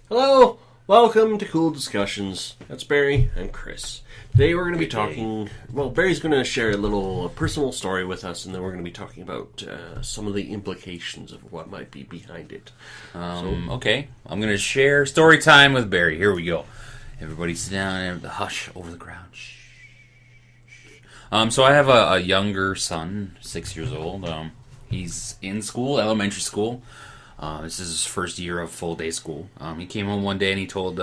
Hello, welcome to Cool Discussions. That's Barry and Chris. Today we're going to be talking, Barry's going to share a little personal story with us, and then we're going to be talking about some of the implications of what might be behind it. Okay, I'm going to share story time with Barry. Here we go. Everybody sit down and the hush over the crowd. Shh. So I have a younger son, 6 years old. He's in school, elementary school. This is his first year of full day school. He came home one day and he told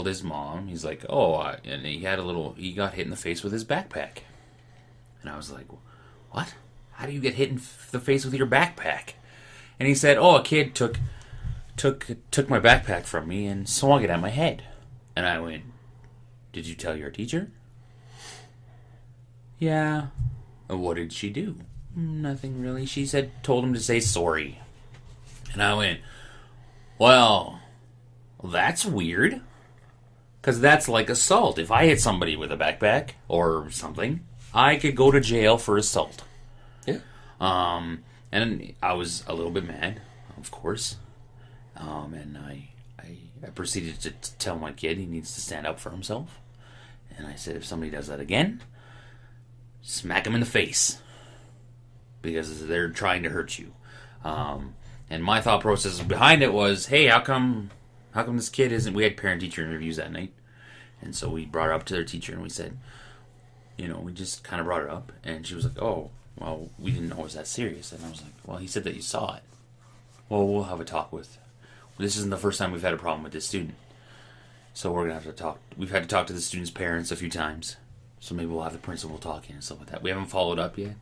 his mom, he's like, and he got hit in the face with his backpack. And I was like, what? How do you get hit in the face with your backpack? And he said, a kid took my backpack from me and swung it at my head. And I went, did you tell your teacher? Yeah. And what did she do? Nothing really. She told him to say sorry. And I went, well, that's weird. Because that's like assault. If I hit somebody with a backpack or something, I could go to jail for assault. Yeah. And I was a little bit mad, of course. And I proceeded to tell my kid he needs to stand up for himself. And I said, if somebody does that again, smack him in the face. Because they're trying to hurt you. And my thought process behind it was, hey, how come this kid isn't... We had parent-teacher interviews that night. And so we brought it up to their teacher and we said, we just kind of brought it up. And she was like, oh, well, we didn't know it was that serious. And I was like, well, he said that you saw it. Well, we'll have a talk with... This isn't the first time we've had a problem with this student. So we're going to have to talk... We've had to talk to the student's parents a few times. So maybe we'll have the principal talking and stuff like that. We haven't followed up yet,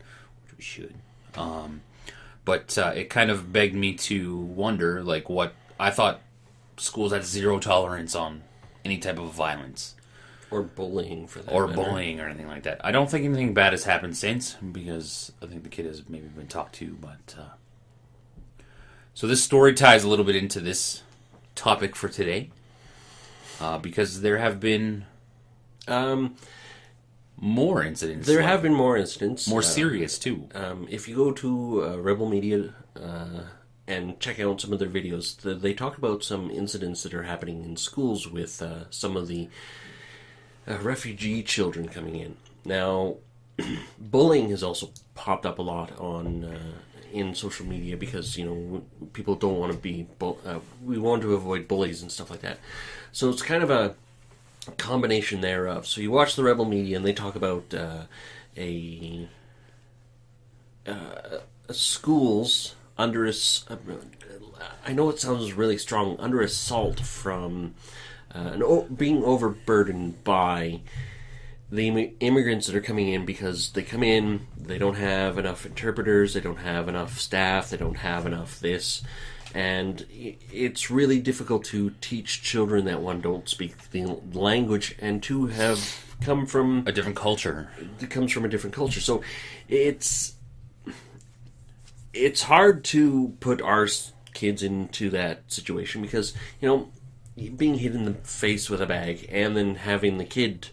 which we should. But it kind of begged me to wonder, what I thought schools had zero tolerance on any type of violence. Or bullying, for that Or matter. bullying or anything like that. I don't think anything bad has happened since, because I think the kid has maybe been talked to, but... So this story ties a little bit into this topic for today, because there have been... more incidents. There have been more incidents. More serious, too. If you go to Rebel Media and check out some of their videos, they talk about some incidents that are happening in schools with some of the refugee children coming in. Now, bullying has also popped up a lot on in social media because, people don't want to be... we want to avoid bullies and stuff like that. So it's kind of a combination thereof. So you watch the Rebel Media and they talk about schools under I know it sounds really strong, under assault from being overburdened by the immigrants that are coming in, because they come in, they don't have enough interpreters, they don't have enough staff, they don't have enough this. And it's really difficult to teach children that, one, don't speak the language, and two, have come from... A different culture. It comes from a different culture. So it's hard to put our kids into that situation because, being hit in the face with a bag and then having the kid,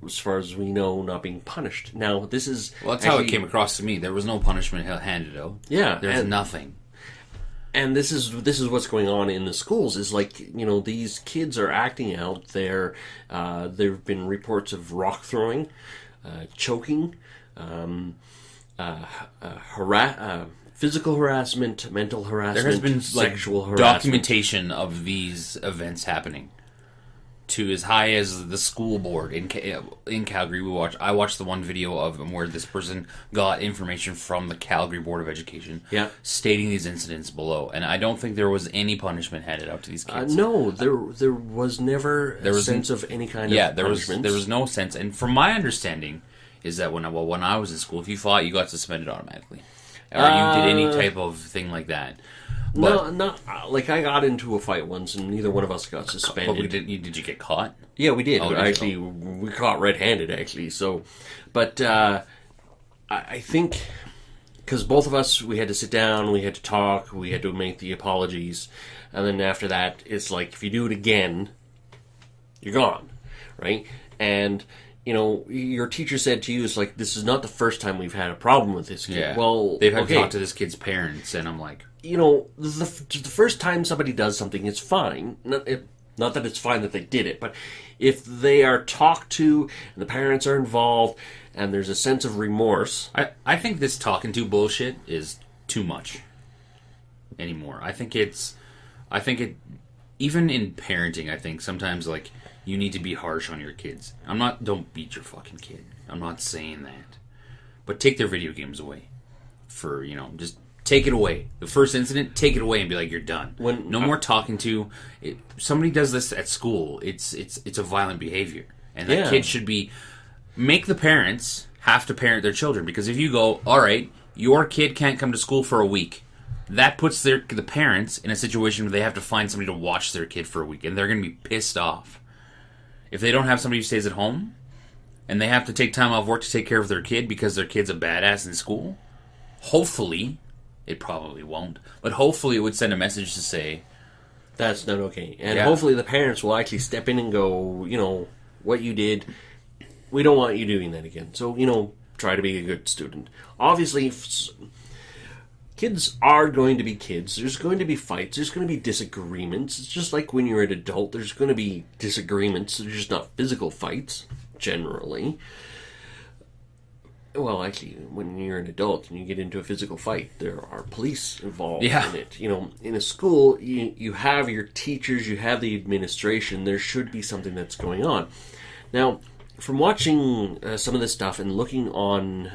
as far as we know, not being punished. Now, this is... Well, that's how it came across to me. There was no punishment handed out. Yeah. There's nothing. And this is what's going on in the schools. Is these kids are acting out. There have been reports of rock throwing, choking, physical harassment, mental harassment. There has been sexual harassment. Documentation of these events happening to as high as the school board in Calgary. I watched the one video of them where this person got information from the Calgary Board of Education, stating these incidents below, and I don't think there was any punishment handed out to these kids. No, there was never a sense of any kind of punishment. There was no sense, and from my understanding, is that when I was in school, if you fought, you got suspended automatically, or you did any type of thing like that. But, no, not I got into a fight once, and neither one of us got suspended. But did you get caught? Yeah, we did. Oh, actually, we caught red-handed. Actually, so, but I think because both of us, we had to sit down, we had to talk, we had to make the apologies, and then after that, it's like if you do it again, you're gone, right? And your teacher said to you, it's like, this is not the first time we've had a problem with this kid. Yeah. Well, they've had okay, to talk to this kid's parents, and I'm like, the first time somebody does something, it's fine. Not that it's fine that they did it, but if they are talked to and the parents are involved and there's a sense of remorse. I think this talking to bullshit is too much anymore. I think it, even in parenting, I think sometimes, like, you need to be harsh on your kids. Don't beat your fucking kid. I'm not saying that. But take their video games away. Just take it away. The first incident, take it away and be like, you're done. No more talking to. Somebody does this at school, it's a violent behavior. And that kid should be. Make the parents have to parent their children. Because if you go, all right, your kid can't come to school for a week, that puts the parents in a situation where they have to find somebody to watch their kid for a week. And they're going to be pissed off. If they don't have somebody who stays at home, and they have to take time off work to take care of their kid because their kid's a badass in school, hopefully, it probably won't, but hopefully it would send a message to say, that's not okay. And hopefully the parents will actually step in and go, what you did, we don't want you doing that again. So, try to be a good student. Obviously, kids are going to be kids. There's going to be fights. There's going to be disagreements. It's just like when you're an adult, there's going to be disagreements. They're just not physical fights, generally. Well, actually, when you're an adult and you get into a physical fight, there are police involved in it. In a school, you have your teachers, you have the administration. There should be something that's going on. Now, from watching some of this stuff and looking on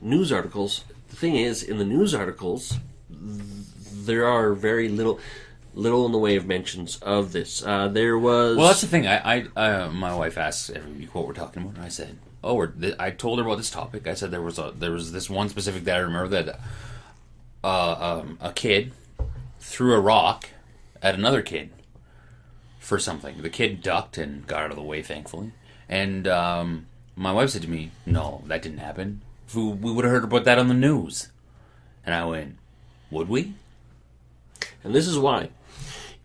news articles, the thing is, in the news articles, there are very little in the way of mentions of this. There was... Well, that's the thing. My wife asks every week what we're talking about, and I said, I told her about this topic. I said there was this one specific that I remember that a kid threw a rock at another kid for something. The kid ducked and got out of the way, thankfully. And my wife said to me, no, that didn't happen. We would have heard about that on the news. And I went, would we? And this is why.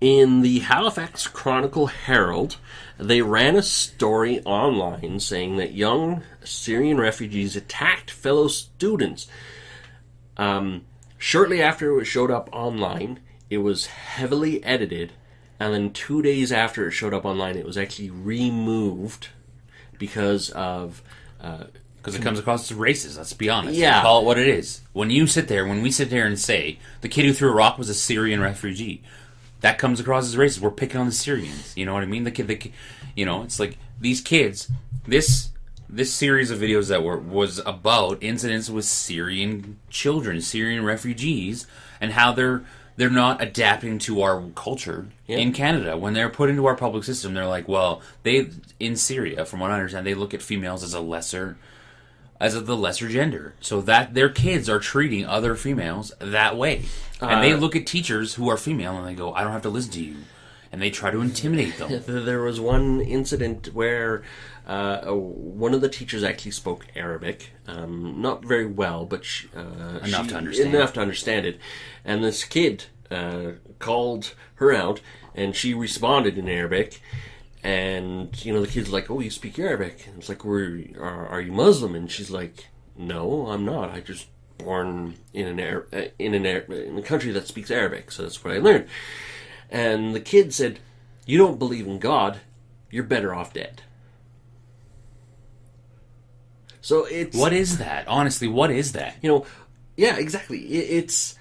In the Halifax Chronicle Herald, they ran a story online saying that young Syrian refugees attacked fellow students. Shortly after it showed up online, it was heavily edited, and then 2 days after it showed up online, it was actually removed because of... Because it comes across as racist, let's be honest. Yeah. Call it what it is. When we sit there and say, the kid who threw a rock was a Syrian refugee, that comes across as racist. We're picking on the Syrians. You know what I mean? The kid, it's like, these kids, this series of videos that was about incidents with Syrian children, Syrian refugees, and how they're not adapting to our culture in Canada. When they're put into our public system, they're like, well, in Syria, from what I understand, they look at females as the lesser gender. So that their kids are treating other females that way. And they look at teachers who are female and they go, I don't have to listen to you. And they try to intimidate them. There was one incident where one of the teachers actually spoke Arabic. Not very well, but enough to understand it. And this kid called her out, and she responded in Arabic. And, the kid's like, oh, you speak Arabic. And it's like, are you Muslim? And she's like, no, I'm not. I just born in a country that speaks Arabic, so that's what I learned. And the kid said, you don't believe in God, you're better off dead. So it's... What is that? Honestly, what is that? Yeah, exactly. It's...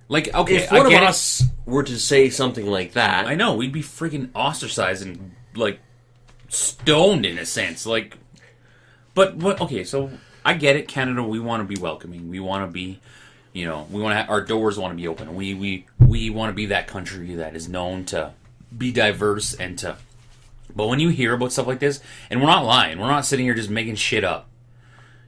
Like, okay, if one of us were to say something like that... I know, we'd be freaking ostracized and, like, stoned in a sense. Like, but, okay, so I get it, Canada, we want to be welcoming. We want to be, we want to our doors want to be open. We want to be that country that is known to be diverse and to... But when you hear about stuff like this, and we're not lying, we're not sitting here just making shit up.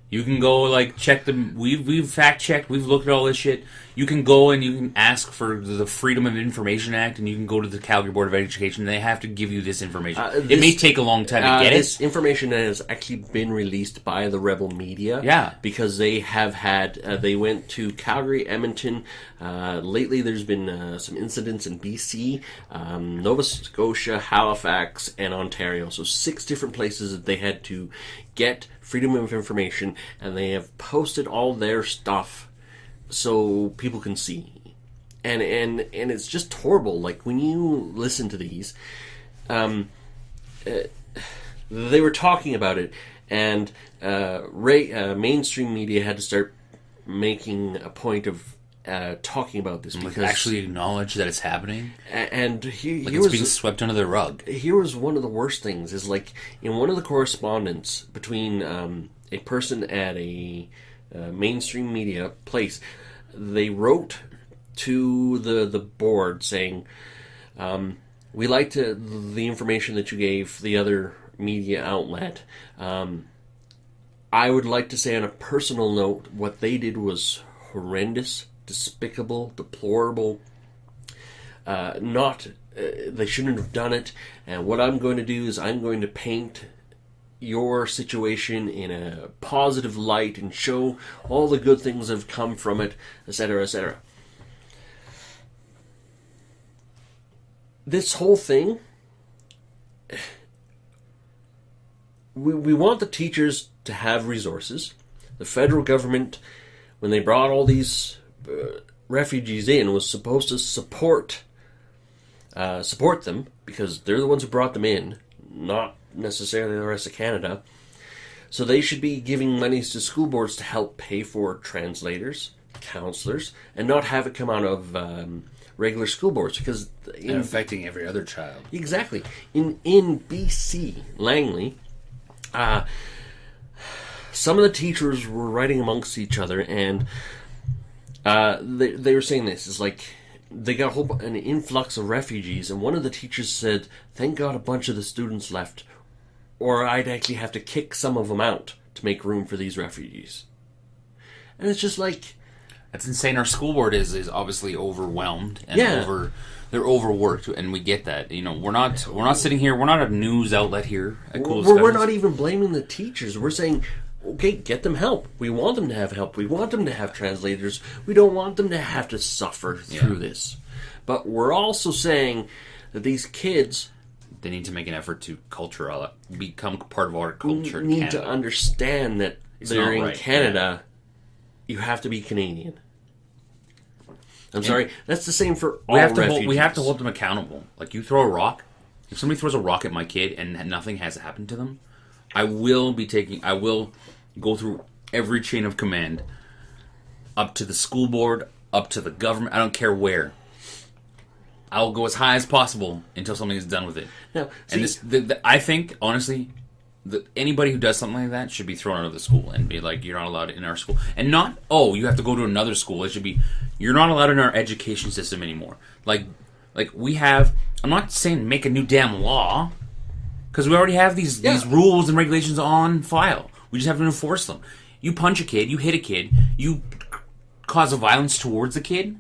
You can go, like, check them. We've fact-checked. We've looked at all this shit. You can go and you can ask for the Freedom of Information Act, and you can go to the Calgary Board of Education. They have to give you this information. It may take a long time to get this information has actually been released by the rebel media. Yeah. Because they have had... they went to Calgary, Edmonton. Lately, there's been some incidents in BC, Nova Scotia, Halifax, and Ontario. So 6 different places that they had to get freedom of information, and they have posted all their stuff so people can see. And it's just horrible. Like, when you listen to these, they were talking about it, and mainstream media had to start making a point of talking about this, because actually acknowledge that it's happening, and here it's was being swept under the rug. Here was one of the worst things: is like in one of the correspondence between a person at a mainstream media place, they wrote to the board saying, "We liked the information that you gave the other media outlet. I would like to say on a personal note, what they did was horrendous, despicable, deplorable. They shouldn't have done it. And what I'm going to do is I'm going to paint your situation in a positive light and show all the good things that have come from it, etc., etc." This whole thing, we want the teachers to have resources. The federal government, when they brought all these refugees in, was supposed to support them, because they're the ones who brought them in, not necessarily the rest of Canada. So they should be giving monies to school boards to help pay for translators, counselors, and not have it come out of regular school boards, because And affecting every other child. Exactly. In BC, Langley, some of the teachers were writing amongst each other, and they were saying this. It's like they got an influx of refugees, and one of the teachers said, "Thank God a bunch of the students left, or I'd actually have to kick some of them out to make room for these refugees." And it's just like... That's insane. Our school board is obviously overwhelmed and they're overworked, and we get that. You know, we're not sitting here. We're not a news outlet here at Coull. We're not even blaming the teachers. We're saying, okay, get them help. We want them to have help. We want them to have translators. We don't want them to have to suffer through this. But we're also saying that these kids, they need to make an effort to become part of our culture. Need to understand that they're in Canada. You have to be Canadian. I'm sorry. That's the same for all refugees. We have to hold them accountable. Like, you throw a rock. If somebody throws a rock at my kid and nothing has happened to them, I will go through every chain of command, up to the school board, up to the government. I don't care where. I'll go as high as possible until something is done with it. Now, I think, honestly, anybody who does something like that should be thrown out of the school and be like, you're not allowed in our school. And not, you have to go to another school. It should be, you're not allowed in our education system anymore. Like we have, I'm not saying make a new damn law, because we already have these rules and regulations on file. We just have to enforce them. You punch a kid, you hit a kid, you cause a violence towards a kid,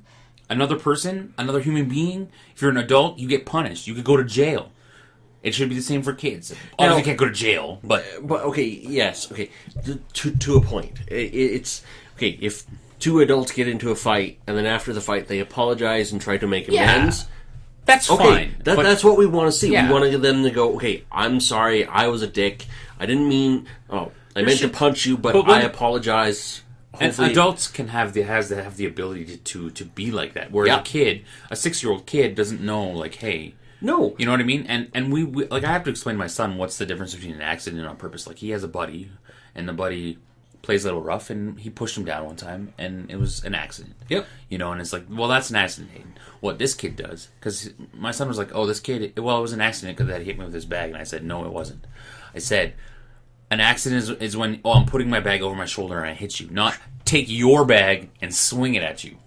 another person, another human being. If you're an adult, you get punished. You could go to jail. It should be the same for kids. Obviously, can't go to jail, but okay, yes, okay, to a point. It's okay if two adults get into a fight and then after the fight they apologize and try to make amends. That's fine. That's what we want to see. Yeah. We want them to go, okay, I'm sorry, I was a dick. I didn't mean. I meant to punch you, but I apologize. And adults can have the ability to be like that. Whereas a kid, a 6-year-old kid, doesn't know, like, hey. No. You know what I mean? And we like, I have to explain to my son what's the difference between an accident and on purpose. Like, he has a buddy, and the buddy plays a little rough, and he pushed him down one time, and it was an accident. Yep. You know, and it's like, well, that's an accident, Hayden. What this kid does, because my son was like, this kid, it was an accident because that hit me with his bag, and I said, no, it wasn't. I said, an accident is when, I'm putting my bag over my shoulder and I hit you, not take your bag and swing it at you.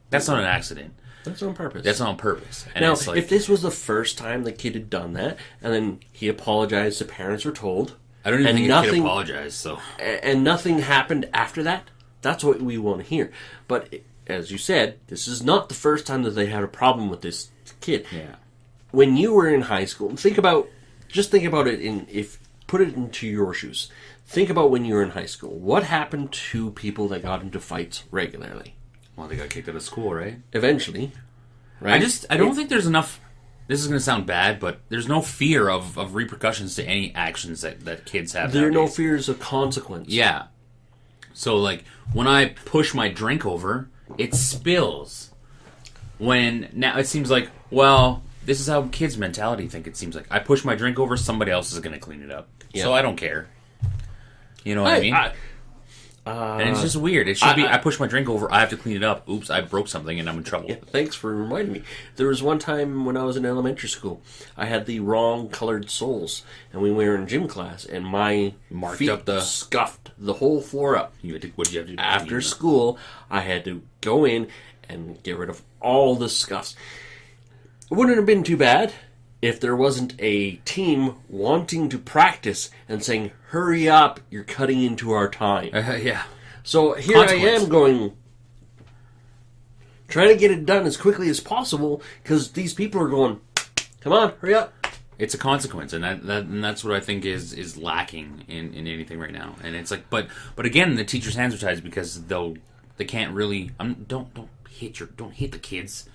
That's not an accident. That's on purpose. That's on purpose. And now, if this was the first time the kid had done that, and then he apologized, the parents were told, I don't even And think a kid nothing- apologized. So and nothing happened after that, that's what we want to hear. But as you said, this is not the first time that they had a problem with this kid. yeah, When you were in high school, think about it put it into your shoes. Think about when you were in high school. What happened to people that got into fights regularly? well, they got kicked out of school, right? Eventually, right? I don't think there's enough. This is going to sound bad, but there's no fear of repercussions to any actions that kids have. There are no nowadays. fears of consequence. Yeah. So, like, when I push my drink over, it spills. When now it seems like, well, this is how kids' mentality think. It seems like I push my drink over, somebody else is going to clean it up. Yeah. So I don't care. You know what I mean? And it's just weird. It should be I push my drink over, I have to clean it up. Oops, I broke something and I'm in trouble. Yeah, thanks for reminding me. There was one time when I was in elementary school, I had the wrong colored soles, and we were in gym class, and my Marked feet up the- scuffed the whole floor up. What did you have to do? After school, I had to go in and get rid of all the scuffs. It wouldn't have been too bad if there wasn't a team wanting to practice and saying, "Hurry up, you're cutting into our time." Yeah. So here I Consequence. am going, trying to get it done as quickly as possible, because these people are going, "Come on, hurry up." It's a consequence, and that's what I think is lacking in anything right now. And it's like, but again, the teachers' hands are tied because they can't really. Don't hit the kids.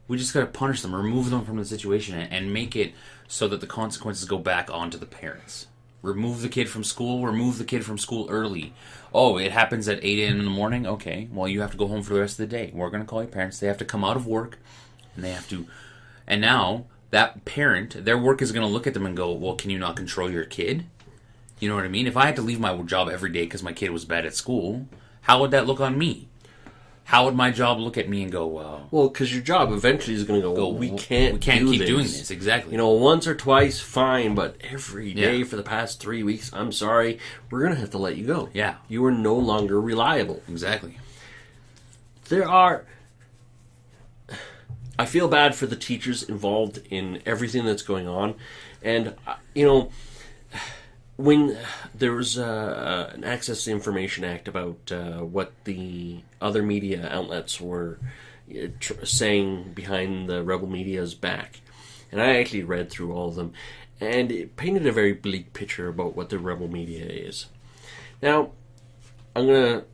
We just gotta punish them, remove them from the situation, and make it so that the consequences go back onto the parents. Remove the kid from school. Remove the kid from school early. Oh, it happens at 8 a.m. in the morning. Okay, well you have to go home for the rest of the day. We're gonna call your parents. They have to come out of work, and they have to. And now that parent, their work is gonna look at them and go, "Well, can you not control your kid?" You know what I mean? If I had to leave my job every day because my kid was bad at school, how would that look on me? How would my job look at me and go, Well, because your job eventually is going to go, "Well, we can't keep doing this." Exactly. You know, once or twice, fine, but every day Yeah. for the past 3 weeks, I'm sorry, we're going to have to let you go. Yeah. You are no longer reliable. Exactly. I feel bad for the teachers involved in everything that's going on. And, you know, when there was an Access to Information Act about what the other media outlets were saying behind the rebel media's back, and I actually read through all of them, and it painted a very bleak picture about what the rebel media is. Now, the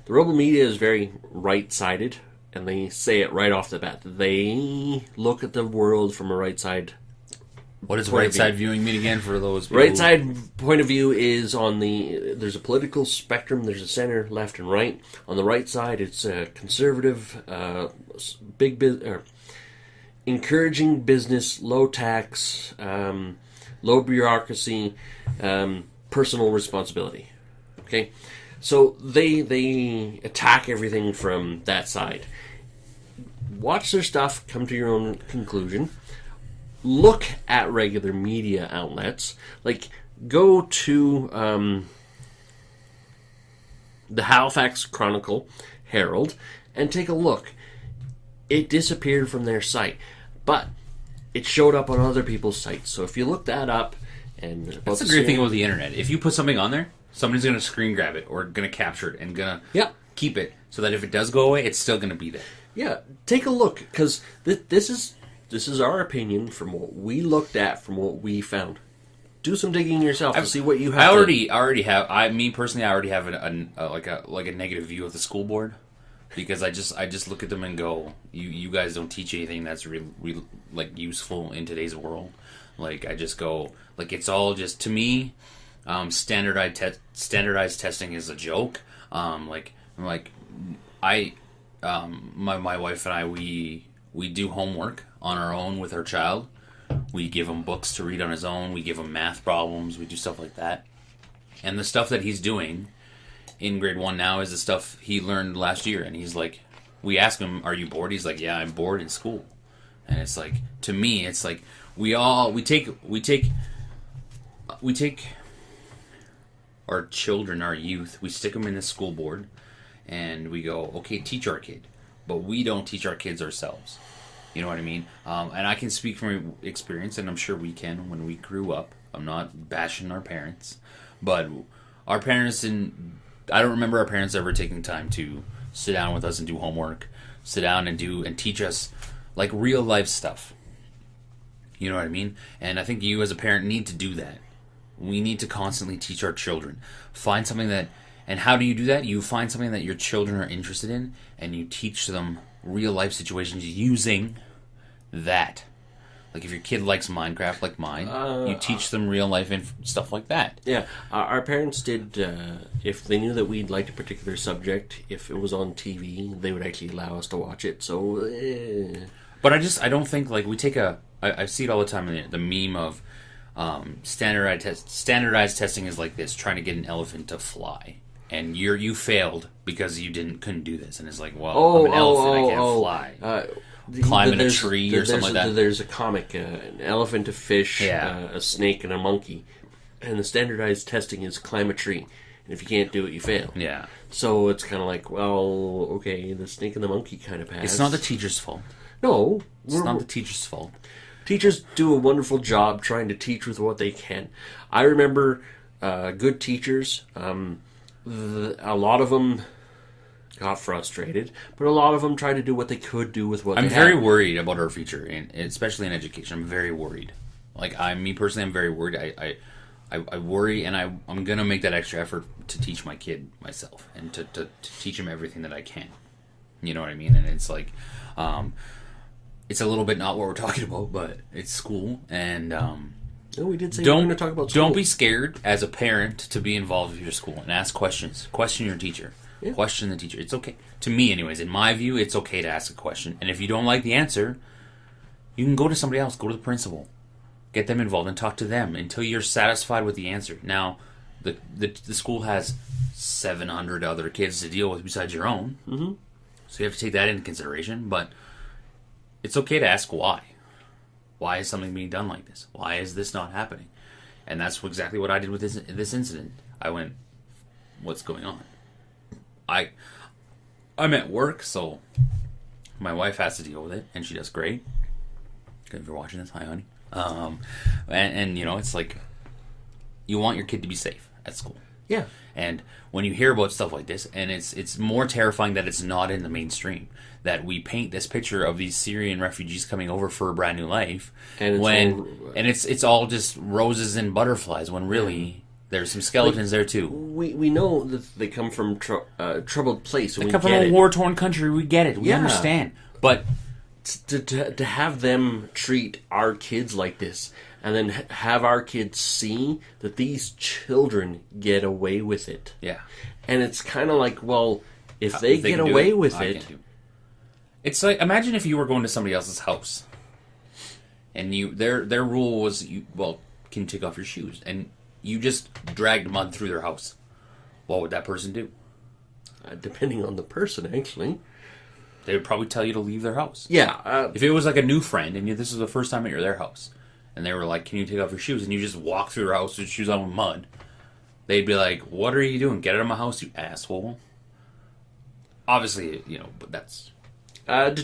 rebel media is very right-sided, and they say it right off the bat. They look at the world from a right-side. What does Point of right side viewing mean again for those people? Right side point of view is there's a political spectrum, there's a center, left, and right. On the right side, it's conservative, encouraging business, low tax, low bureaucracy, personal responsibility. Okay? So they attack everything from that side. Watch their stuff, come to your own conclusion. Look at regular media outlets. Like, go to the Halifax Chronicle Herald and take a look. It disappeared from their site, but it showed up on other people's sites. So if you look that up, and That's the great thing about the internet. If you put something on there, somebody's going to screen grab it or going to capture it and going to keep it so that if it does go away, it's still going to be there. Yeah, take a look, because this is our opinion from what we looked at, from what we found. Do some digging yourself to see what you have. I already have. I already have a negative view of the school board, because I just look at them and go, you guys don't teach anything that's real like useful in today's world. Like, I just go, like, it's all just, to me, standardized testing is a joke. My wife and I, we do homework on our own with our child. We give him books to read on his own. We give him math problems. We do stuff like that. And the stuff that he's doing in grade 1 now is the stuff he learned last year. And he's like, we ask him, "Are you bored?" He's like, "Yeah, I'm bored in school." And it's like, to me, it's like, we take our children, our youth, we stick them in the school board, and we go, okay, teach our kid. But we don't teach our kids ourselves. You know what I mean? And I can speak from experience, and I'm sure we can. When we grew up, I'm not bashing our parents, but our parents I don't remember our parents ever taking time to sit down with us and do homework, sit down and teach us like real life stuff. You know what I mean? And I think you as a parent need to do that. We need to constantly teach our children. Find something that, and how do you do that? You find something that your children are interested in, and you teach them real life situations using that. Like if your kid likes Minecraft like mine, you teach them real life stuff like that. Yeah, our parents did, if they knew that we'd liked a particular subject, if it was on TV, they would actually allow us to watch it, so... But I don't think, like, we take I see it all the time in the meme of standardized testing is like this, trying to get an elephant to fly. And you failed because you couldn't do this. And it's like, well, I'm an elephant, I can't fly. Climb in a tree or something like that. There's a comic, an elephant, a fish, a snake, and a monkey. And the standardized testing is climb a tree. And if you can't do it, you fail. Yeah. So it's kind of like, well, okay, the snake and the monkey kind of passed. It's not the teacher's fault. No. It's not the teacher's fault. Teachers do a wonderful job trying to teach with what they can. I remember good teachers, a lot of them got frustrated, but a lot of them tried to do what they could do with what they had. I'm very worried about our future, especially in education. I'm very worried. Like, me personally, I'm very worried. I worry, and I'm going to make that extra effort to teach my kid myself and to teach him everything that I can. You know what I mean? And it's like... it's a little bit not what we're talking about, but it's school, and we did say we were going to talk about school. Don't be scared as a parent to be involved with your school and ask questions. Question your teacher. Yeah. Question the teacher. It's okay. To me, anyways, in my view, it's okay to ask a question. And if you don't like the answer, you can go to somebody else. Go to the principal. Get them involved and talk to them until you're satisfied with the answer. Now, the school has 700 other kids to deal with besides your own. Mm-hmm. So you have to take that into consideration, but... it's okay to ask why. Why is something being done like this? Why is this not happening? And that's exactly what I did with this incident. I went, what's going on? I'm at work, so my wife has to deal with it, and she does great. Good, if you're watching this, hi, honey. And you know, it's like, you want your kid to be safe at school. Yeah. And when you hear about stuff like this, and it's more terrifying that it's not in the mainstream, that we paint this picture of these Syrian refugees coming over for a brand new life, and it's all just roses and butterflies, when really there's some skeletons there too. We know that they come from troubled place. They come from a war-torn country. We get it. We understand. But to have them treat our kids like this, and then have our kids see that these children get away with it. Yeah. And it's kind of like, well, if they get away with it... It's like, imagine if you were going to somebody else's house, and their rule was, can you take off your shoes? And you just dragged mud through their house. What would that person do? Depending on the person, actually. They would probably tell you to leave their house. Yeah. If it was like a new friend, and this is the first time at their house, and they were like, can you take off your shoes? And you just walk through their house with shoes on with mud. They'd be like, what are you doing? Get out of my house, you asshole. Obviously, but that's...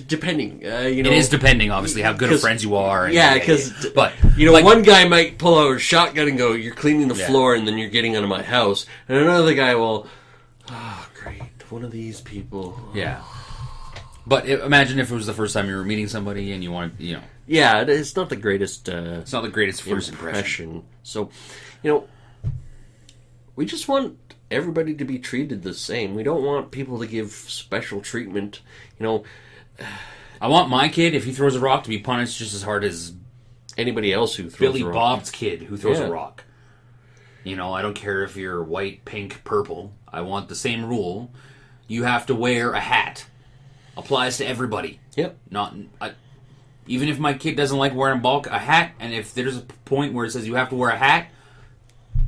depending, it is depending, obviously, how good of friends you are. But one guy might pull out a shotgun and go, "You're cleaning the floor, and then you're getting out of my house." And another guy will, "Oh, great, one of these people." Yeah. But imagine if it was the first time you were meeting somebody and you wanted, Yeah, it's not the greatest. It's not the greatest first impression. So, we just want everybody to be treated the same. We don't want people to give special treatment. I want my kid, if he throws a rock, to be punished just as hard as anybody else who throws a rock. Billy Bob's kid who throws a rock. I don't care if you're white, pink, purple. I want the same rule. You have to wear a hat. Applies to everybody. Yep. Even if my kid doesn't like wearing a hat, and if there's a point where it says you have to wear a hat,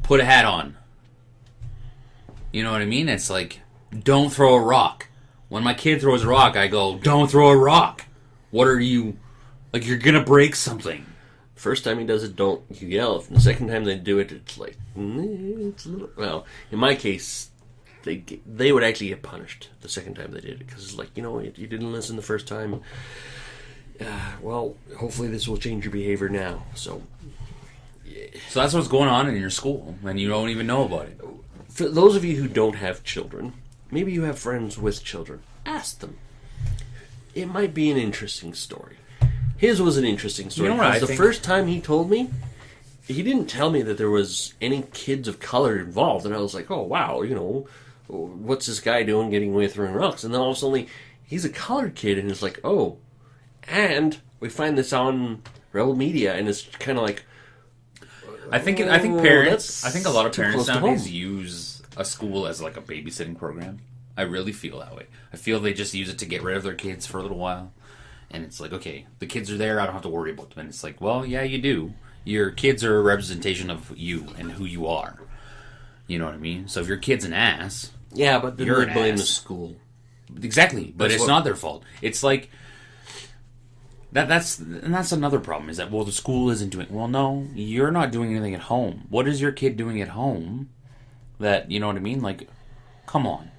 put a hat on. You know what I mean? It's like, don't throw a rock. When my kid throws a rock, I go, don't throw a rock. What are you... Like, you're gonna break something. First time he does it, don't you yell. The second time they do it, it's like... It's a little... Well, in my case, they would actually get punished the second time they did it. Because it's like, you didn't listen the first time. Well, hopefully this will change your behavior now. So, So that's what's going on in your school, and you don't even know about it. For those of you who don't have children, maybe you have friends with children, ask them. It might be an interesting story. His was an interesting story. You know what because the first time he told me, he didn't tell me that there was any kids of color involved, and I was like, oh, wow, what's this guy doing getting away throwing rocks? And then all of a sudden, he's a colored kid, and it's like, oh, and we find this on Rebel Media, and it's kind of like, I think parents, I think a lot of parents nowadays use a school as like a babysitting program. I really feel that way. I feel they just use it to get rid of their kids for a little while. And it's like, okay, the kids are there, I don't have to worry about them. And it's like, well, yeah, you do. Your kids are a representation of you and who you are. You know what I mean? So if your kid's an ass... Yeah, but then they blame the school. Exactly, but it's not their fault. It's like... That's another problem, is that, well, the school isn't doing... Well, no, you're not doing anything at home. What is your kid doing at home that, you know what I mean? Like, come on.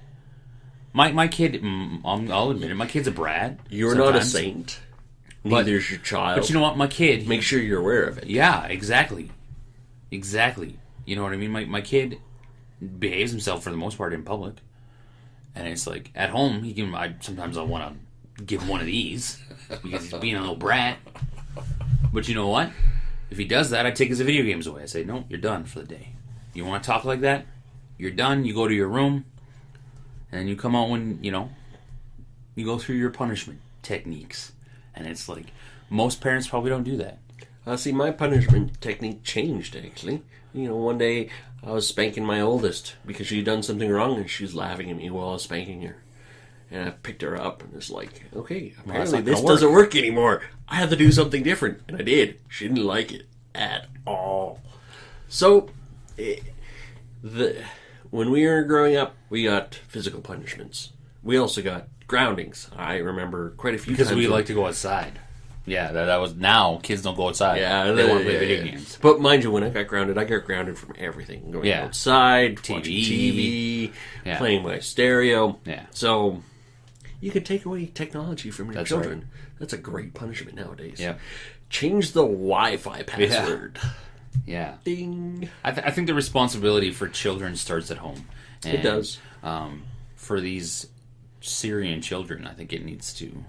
My kid, I'll admit it, my kid's a brat. You're sometimes. Not a saint. Neither's your child. But you know what, my kid... Make sure you're aware of it. Yeah, exactly. Exactly. You know what I mean? My kid behaves himself for the most part in public. And it's like, at home, sometimes I want to give him one of these because he's being a little brat. But you know what? If he does that, I take his video games away. I say, no, you're done for the day. You want to talk like that? You're done. You go to your room. And you come out when, you go through your punishment techniques. And it's like, most parents probably don't do that. See, my punishment technique changed, actually. One day I was spanking my oldest because she'd done something wrong and she was laughing at me while I was spanking her. And I picked her up and it's like, okay, apparently this doesn't work anymore. I have to do something different. And I did. She didn't like it at all. So, when we were growing up, we got physical punishments. We also got groundings. I remember quite a few times. Because we like to go outside. Yeah, that was... Now, kids don't go outside. Yeah, they want to play video games. But mind you, when I got grounded from everything. Going outside, watching TV, playing my stereo. Yeah. So, you can take away technology from your children. Right. That's a great punishment nowadays. Yeah. Change the Wi-Fi password. Yeah. Ding. I think the responsibility for children starts at home. And, it does. For these Syrian children, I think it needs to,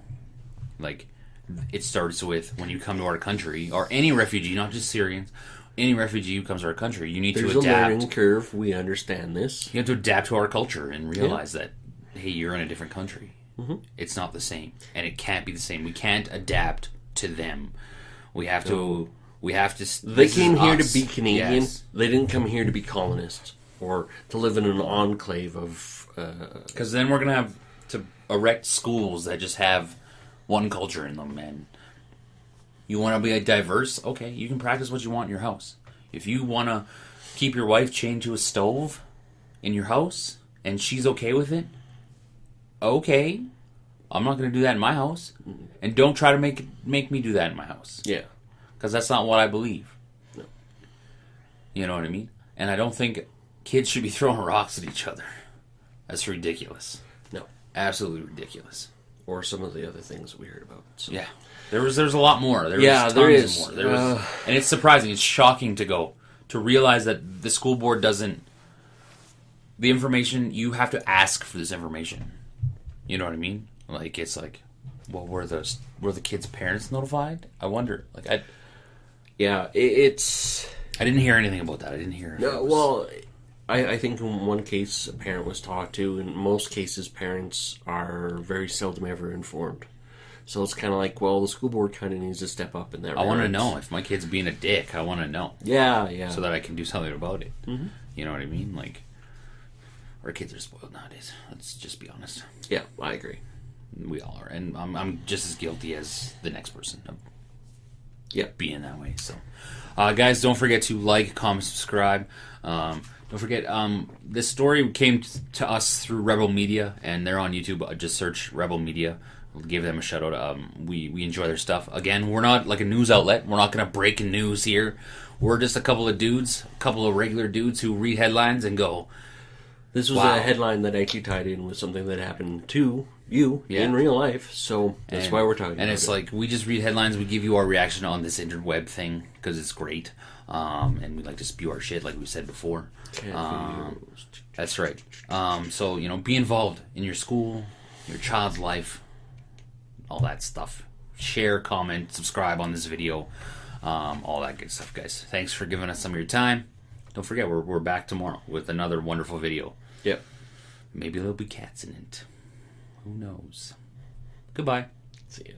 it starts with when you come to our country, or any refugee, not just Syrians, any refugee who comes to our country, you need to adapt. There's a learning curve. We understand this. You have to adapt to our culture and realize that, hey, you're in a different country. Mm-hmm. It's not the same, and it can't be the same. We can't adapt to them. We have to. They came here to be Canadian. Yes. They didn't come here to be colonists or to live in an enclave of. Because then we're gonna have to erect schools that just have one culture in them, and you want to be diverse. Okay, you can practice what you want in your house. If you want to keep your wife chained to a stove in your house and she's okay with it, okay, I'm not going to do that in my house, and don't try to make me do that in my house. Yeah. Because that's not what I believe. No. You know what I mean? And I don't think kids should be throwing rocks at each other. That's ridiculous. No. Absolutely ridiculous. Or some of the other things we heard about. So. Yeah. There's a lot more. There is. More. And it's surprising. It's shocking to realize that the school board doesn't... The information, you have to ask for this information. You know what I mean? It's like, well, were the kids' parents notified? I wonder. Yeah, it's... I didn't hear anything about that. I didn't hear... No, well, I think in one case a parent was talked to. In most cases, parents are very seldom ever informed. So it's kind of like, well, the school board kind of needs to step up in that regard. I want to know. If my kid's being a dick, I want to know. Yeah. So that I can do something about it. Mm-hmm. You know what I mean? Our kids are spoiled nowadays. Let's just be honest. Yeah, I agree. We all are. And I'm just as guilty as the next person of being that way. So, guys, don't forget to like, comment, subscribe. Don't forget, this story came to us through Rebel Media, and they're on YouTube. Just search Rebel Media. We'll give them a shout out. We enjoy their stuff. Again, we're not like a news outlet. We're not going to break news here. We're just a couple of dudes, a couple of regular dudes who read headlines and go, This was Wow. a headline that actually tied in with something that happened to you Yeah. in real life, so that's why we're talking about it. And it's like, we just read headlines, we give you our reaction on this interweb thing, because it's great. And we like to spew our shit, like we said before. That's right. So, be involved in your school, your child's life, all that stuff. Share, comment, subscribe on this video, all that good stuff, guys. Thanks for giving us some of your time. Don't forget, we're back tomorrow with another wonderful video. Yep. Maybe there'll be cats in it. Who knows? Goodbye. See ya.